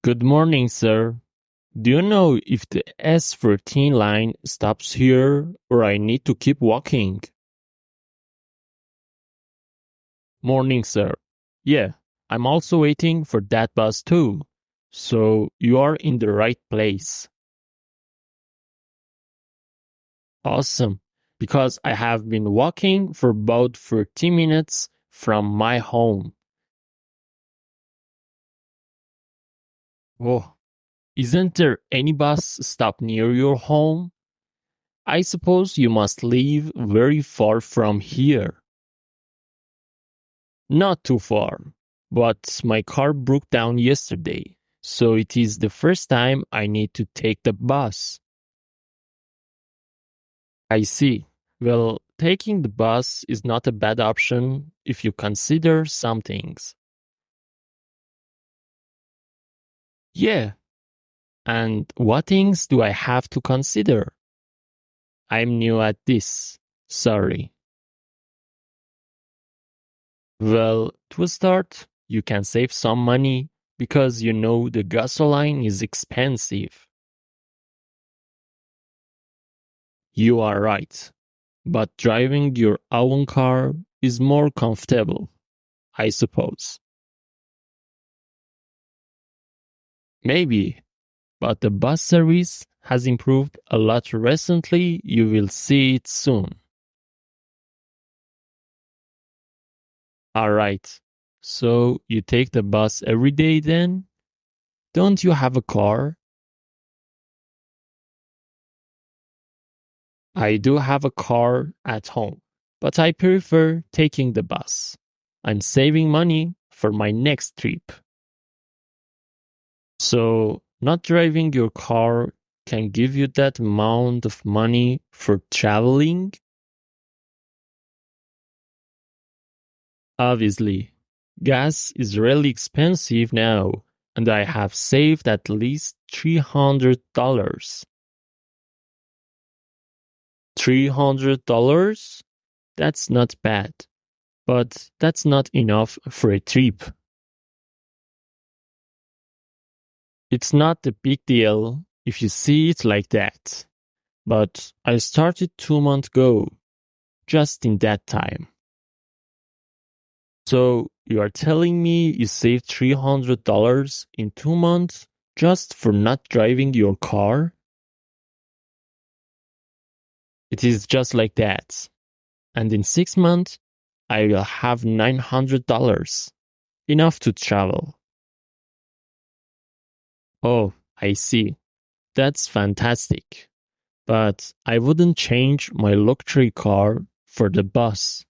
Good morning, sir. Do you know if the S13 line stops here or I need to keep walking? Morning, sir. Yeah, I'm also waiting for that bus too. So you are in the right place. Awesome. Because I have been walking for about 30 minutes from my home. Oh, isn't there any bus stop near your home? I suppose you must live very far from here. Not too far, but my car broke down yesterday, so it is the first time I need to take the bus. I see. Well, taking the bus is not a bad option if you consider some things. Yeah, and what things do I have to consider? I'm new at this. Sorry. Well, to start, you can save some money because you know the gasoline is expensive. You are right. But driving your own car is more comfortable, I suppose. Maybe, but the bus service has improved a lot recently. You will see it soon. Alright, so you take the bus every day then? Don't you have a car? I do have a car at home, but I prefer taking the bus. I'm saving money for my next trip. So, not driving your car can give you that amount of money for traveling? Obviously, gas is really expensive now, and I have saved at least $300. $300? That's not bad, but that's not enough for a trip. It's not a big deal if you see it like that. But I started 2 months ago, just in that time. So you are telling me you saved $300 in 2 months just for not driving your car? It is just like that. And in 6 months, I will have $900, enough to travel. Oh, I see. That's fantastic. But I wouldn't change my luxury car for the bus.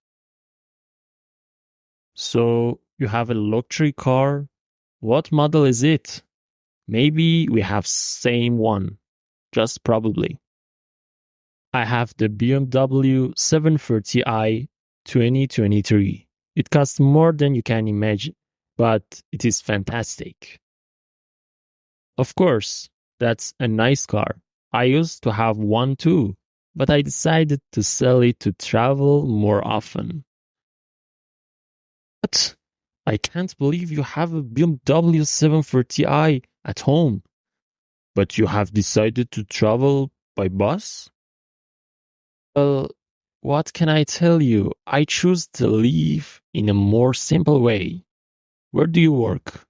So you have a luxury car? What model is it? Maybe we have same one. Just probably. I have the BMW 730i 2023. It costs more than you can imagine, but it is fantastic. Of course, that's a nice car. I used to have one too, but I decided to sell it to travel more often. What? I can't believe you have a BMW 730i at home, but you have decided to travel by bus? Well, what can I tell you? I choose to live in a more simple way. Where do you work?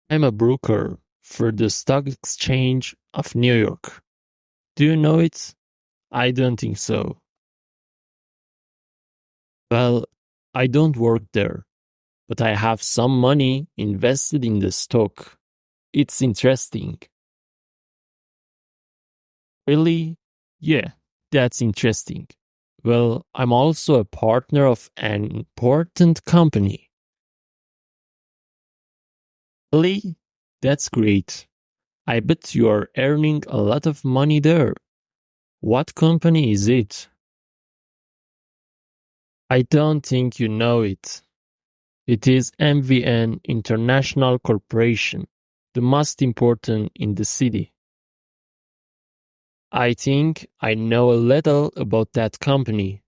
I'm a broker for the Stock Exchange of New York. Do you know it? I don't think so. Well, I don't work there, but I have some money invested in the stock. It's interesting. Really? Yeah, that's interesting. Well, I'm also a partner of an important company. Really? That's great. I bet you are earning a lot of money there. What company is it? I don't think you know it. It is MVN International Corporation, the most important in the city. I think I know a little about that company.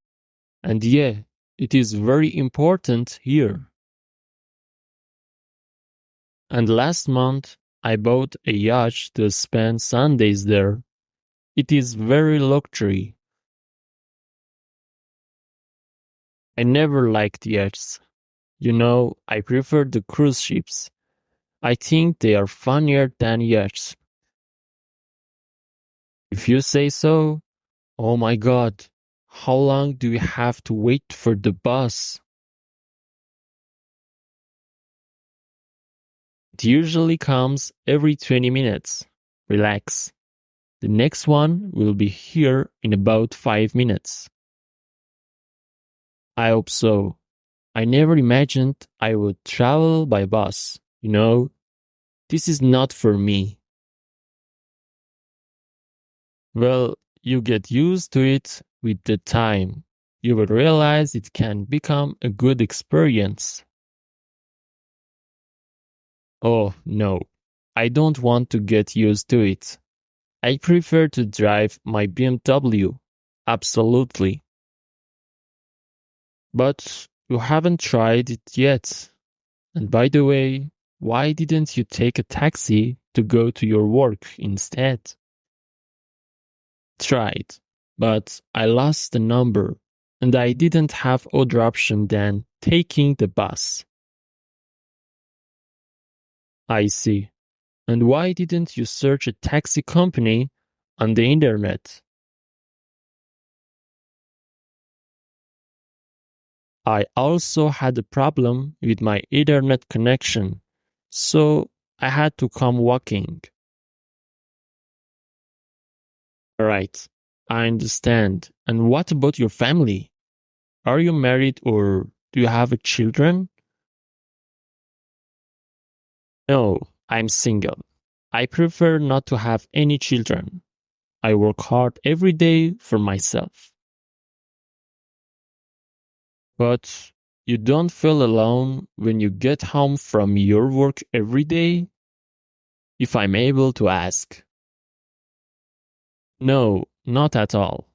And yeah, it is very important here. And last month, I bought a yacht to spend Sundays there. It is very luxury. I never liked yachts. I prefer the cruise ships. I think they are funnier than yachts. If you say so, oh my god, how long do we have to wait for the bus? It usually comes every 20 minutes. Relax. The next one will be here in about 5 minutes. I hope so. I never imagined I would travel by bus. This is not for me. Well, you get used to it with the time. You will realize it can become a good experience. Oh, no. I don't want to get used to it. I prefer to drive my BMW. Absolutely. But you haven't tried it yet. And by the way, why didn't you take a taxi to go to your work instead? Tried, but I lost the number and I didn't have other option than taking the bus. I see. And why didn't you search a taxi company on the internet? I also had a problem with my internet connection, so I had to come walking. Right, I understand. And what about your family? Are you married or do you have children? No, I'm single. I prefer not to have any children. I work hard every day for myself. But you don't feel alone when you get home from your work every day? If I'm able to ask. No, not at all.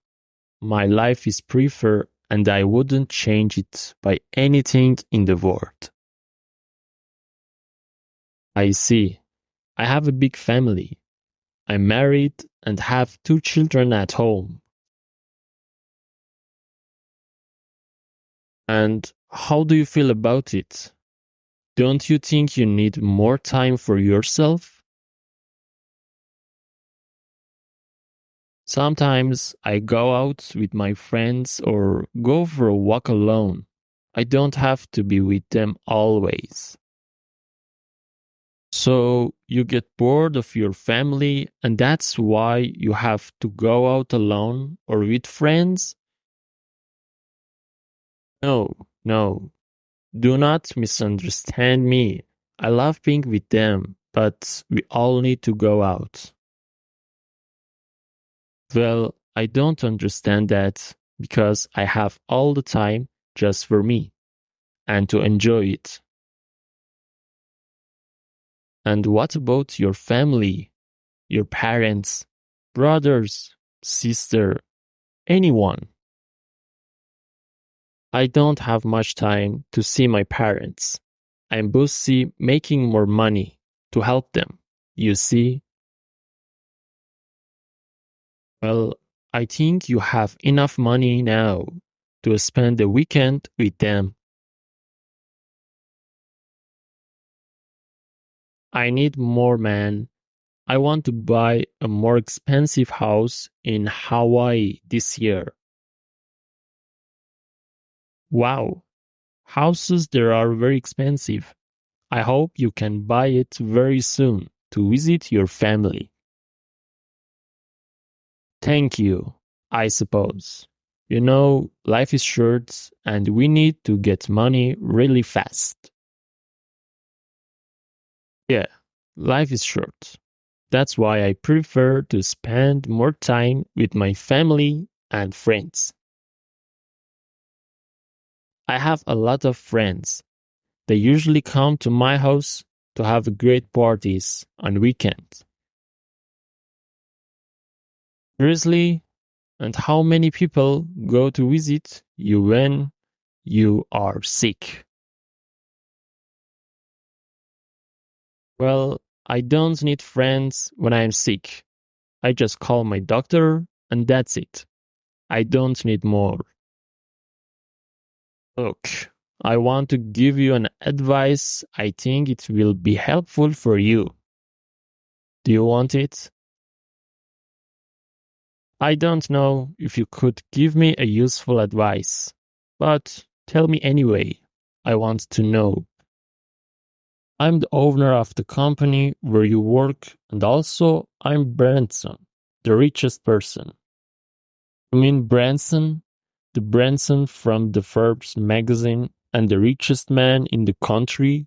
My life is preferred and I wouldn't change it by anything in the world. I see. I have a big family. I'm married and have 2 children at home. And how do you feel about it? Don't you think you need more time for yourself? Sometimes I go out with my friends or go for a walk alone. I don't have to be with them always. So you get bored of your family and that's why you have to go out alone or with friends? No, no. Do not misunderstand me. I love being with them, but we all need to go out. Well, I don't understand that because I have all the time just for me and to enjoy it. And what about your family, your parents, brothers, sister, anyone? I don't have much time to see my parents. I'm busy making more money to help them. You see? Well, I think you have enough money now to spend the weekend with them. I need more, man. I want to buy a more expensive house in Hawaii this year. Wow, houses there are very expensive. I hope you can buy it very soon to visit your family. Thank you, I suppose. Life is short and we need to get money really fast. Yeah, life is short. That's why I prefer to spend more time with my family and friends. I have a lot of friends. They usually come to my house to have great parties on weekends. Seriously? And how many people go to visit you when you are sick? Well, I don't need friends when I am sick. I just call my doctor and that's it. I don't need more. Look, I want to give you an advice. I think it will be helpful for you. Do you want it? I don't know if you could give me a useful advice, but tell me anyway. I want to know. I'm the owner of the company where you work, and also I'm Branson, the richest person. You mean Branson? The Branson from the Forbes magazine and the richest man in the country?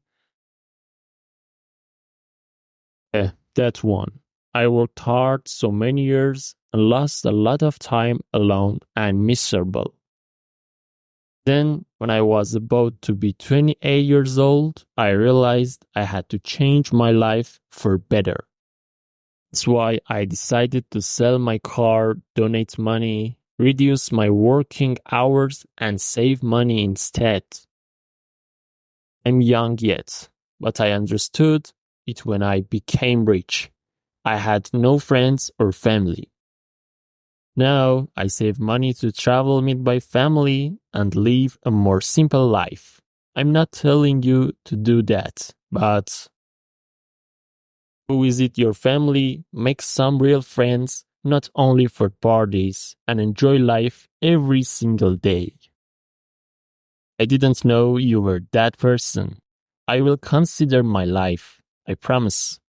That one. I worked hard so many years and lost a lot of time alone and miserable. Then, when I was about to be 28 years old, I realized I had to change my life for better. That's why I decided to sell my car, donate money, reduce my working hours, and save money instead. I'm young yet, but I understood it when I became rich. I had no friends or family. Now I save money to travel with my family and live a more simple life. I'm not telling you to do that, but go visit your family, make some real friends, not only for parties, and enjoy life every single day. I didn't know you were that person. I will consider my life. I promise.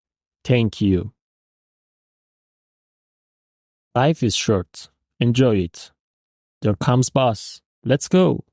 Thank you. Life is short. Enjoy it. There comes boss. Let's go.